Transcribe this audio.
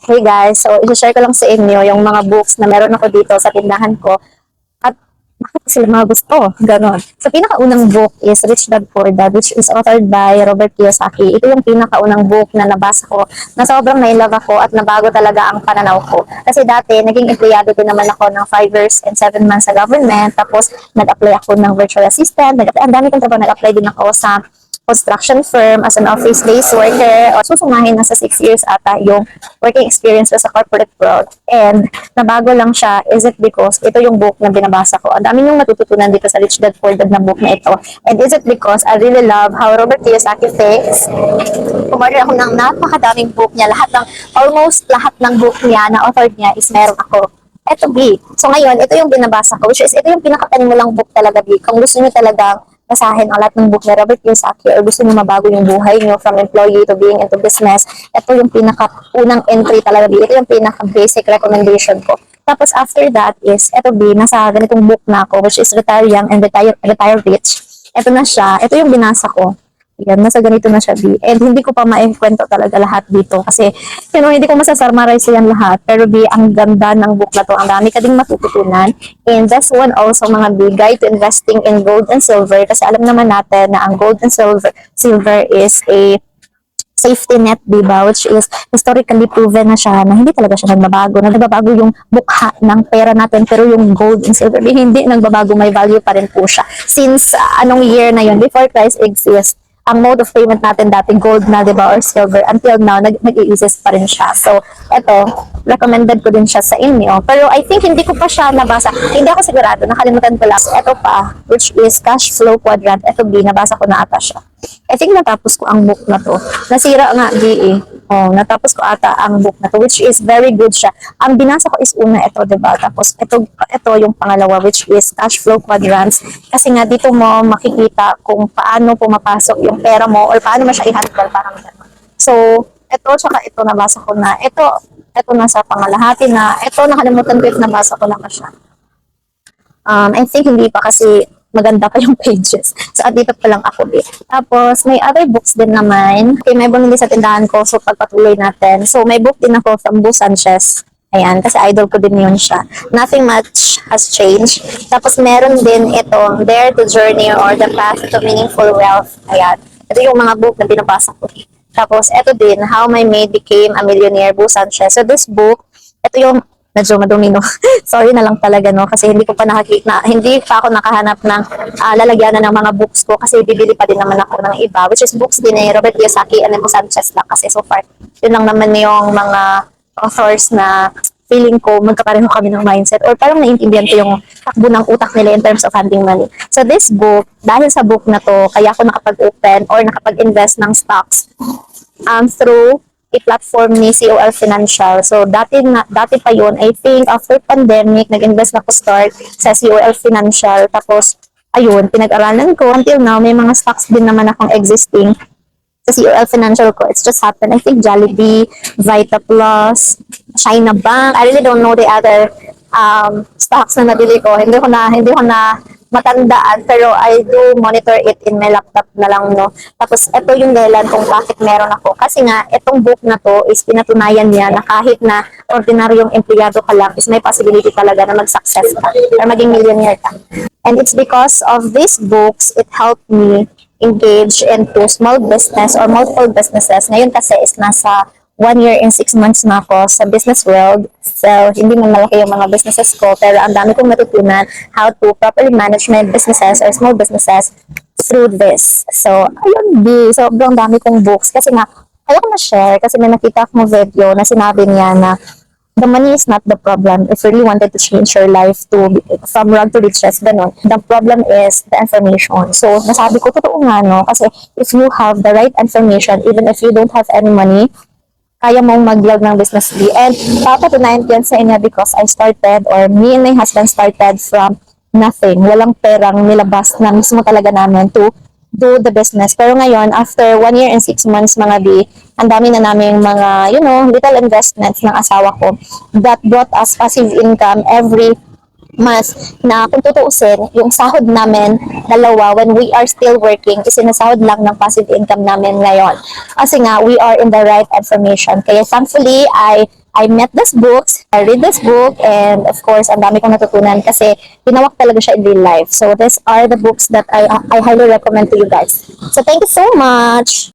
Hey guys, so i-share ko lang sa inyo yung mga books na meron ako dito sa tindahan ko at bakit sila mga gusto, ganon. So pinakaunang book is Rich Dad Poor Dad, which is authored by Robert Kiyosaki. Ito yung pinakaunang book na nabasa ko na sobrang na-love ako at nabago talaga ang pananaw ko. Kasi dati, naging empleyado din naman ako ng 5 years and 7 months sa government, tapos nag-apply ako ng virtual assistant, ang dami kong trabaho, nag-apply din ako sa construction firm as an office-based worker. O susumahin na sa 6 years ata yung working experience ko sa corporate world. And nabago lang siya, is it because ito yung book na binabasa ko. Ang dami yung matututunan dito sa Rich Dad Poor Dad na book na ito. And is it because I really love how Robert Kiyosaki thinks. Kumorder ako ng napakadaming book niya. Almost lahat ng book niya na authored niya is meron ako. Eto B. So ngayon, ito yung binabasa ko, which is ito yung pinakapanimulang book talaga B. Kung gusto niyo talagang basahin ang lahat ng book ni Robert Kiyosaki or gusto niyo mabago yung buhay niyo from employee to being into business, ito yung pinaka-unang entry talaga B. Ito yung pinaka-basic recommendation ko. Tapos after that is, ito B, nasa ganitong book na ako, which is Retire Young and Retire Rich. Ito na siya. Ito yung binasa ko. Yan, nasa ganito na siya, B. And hindi ko pa maikwento talaga lahat dito kasi, hindi ko masasummarize yan lahat. Pero, B, ang ganda ng book na to. Ang dami ka ding matututunan. And this one also, mga B, guide to investing in gold and silver. Kasi alam naman natin na ang gold and silver is a safety net, diba? Which is historically proven na siya na hindi talaga siya nagbabago. Nagbabago yung mukha ng pera natin, pero yung gold and silver, hindi nagbabago. May value pa rin po siya. Since anong year na yun, before Christ exists, ang mode of payment natin dati gold na, diba, or silver, until now nag-i-exist pa rin siya. So eto, recommended ko din siya sa inyo, pero I think hindi ko pa siya nabasa, hindi ako sigurado, nakalimutan ko lang. Eto pa, which is Cash Flow Quadrant. Eto B, nabasa ko na ata siya. I think natapos ko ang book na to. Nasira nga D, natapos ko ata ang book na to, which is very good siya. Ang binasa ko is una ito, diba? Tapos ito yung pangalawa, which is Cash Flow Quadrants. Kasi nga dito mo makikita kung paano pumapasok yung pera mo or paano mo siya i-handle, parang gano'n. So, ito tsaka ito nabasa ko na. Ito nasa pangalahati na. Ito nakalimutan ko if nabasa ko na siya. I think hindi pa kasi maganda pa yung pages. So, dito pa lang ako. Tapos, may other books din naman. Okay, may bumili sa tindahan ko. So, pagpatuloy natin. So, may book din ako from Bo Sanchez. Ayan, kasi idol ko din yun siya. Nothing much has changed. Tapos, meron din itong Dare to Journey or The Path to Meaningful Wealth. Ayan. Ito yung mga book na binabasa ko. Tapos, ito din, How My Maid Became a Millionaire, Bo Sanchez. So, this book, ito yung medyo madumi, no? Sorry na lang talaga, no? Kasi hindi pa ako nakahanap ng lalagyanan ng mga books ko kasi bibili pa din naman ako ng iba, which is books din ni Robert Kiyosaki and Bo Sanchez lang kasi so far, yun lang naman yung mga authors na feeling ko magkapareho kami ng mindset or parang naiintindihan ko yung takbo ng utak nila in terms of handling money. So this book, dahil sa book na to, kaya ako nakapag-open or nakapag-invest ng stocks through a platform ni COL Financial. So, dati pa yun, I think, after pandemic, nag-invest na ko start sa COL Financial. Tapos, ayun, pinag-aralan ko. Until now, may mga stocks din naman akong existing sa COL Financial ko. It's just happened. I think Jollibee, Vita Plus, China Bank. I really don't know the other stocks na nabili ko. Hindi ko na matandaan, pero I do monitor it in my laptop na lang, no. Tapos, ito yung dahilan kung bakit meron ako. Kasi nga, itong book na to is pinatunayan niya na kahit na ordinaryong empleyado ka lang, is may possibility talaga na mag-success ka or maging millionaire ka. And it's because of these books, it helped me engage into small business or multiple businesses. Ngayon kasi is nasa 1 year and 6 months na ako sa business world. So, hindi man malaki yung mga businesses ko, pero ang dami kong natutunan how to properly manage my businesses or small businesses through this. So, ayun, sobrang dami kong books. Kasi nga, ayoko na-share kasi may nakita akong video na sinabi niya na the money is not the problem. If you really wanted to change your life from rag to riches, ganun. The problem is the information. So, nasabi ko, totoo nga, no? Kasi if you have the right information, even if you don't have any money, kaya mong mag-build ng business B. And papatunayan ko yan sa inyo because I started or me and my husband started from nothing. Walang perang nilabas na mismo talaga namin to do the business. Pero ngayon, after 1 year and 6 months mga B, ang dami na namin mga, little investments ng asawa ko that brought us passive income every mas na kung tutuusin, yung sahod namin, dalawa, when we are still working, isinasahod lang ng passive income namin ngayon. Kasi nga, we are in the right information. Kaya thankfully, I I met this books, I read this book, and of course, ang dami kong natutunan kasi tinawak talaga siya in real life. So these are the books that I highly recommend to you guys. So thank you so much!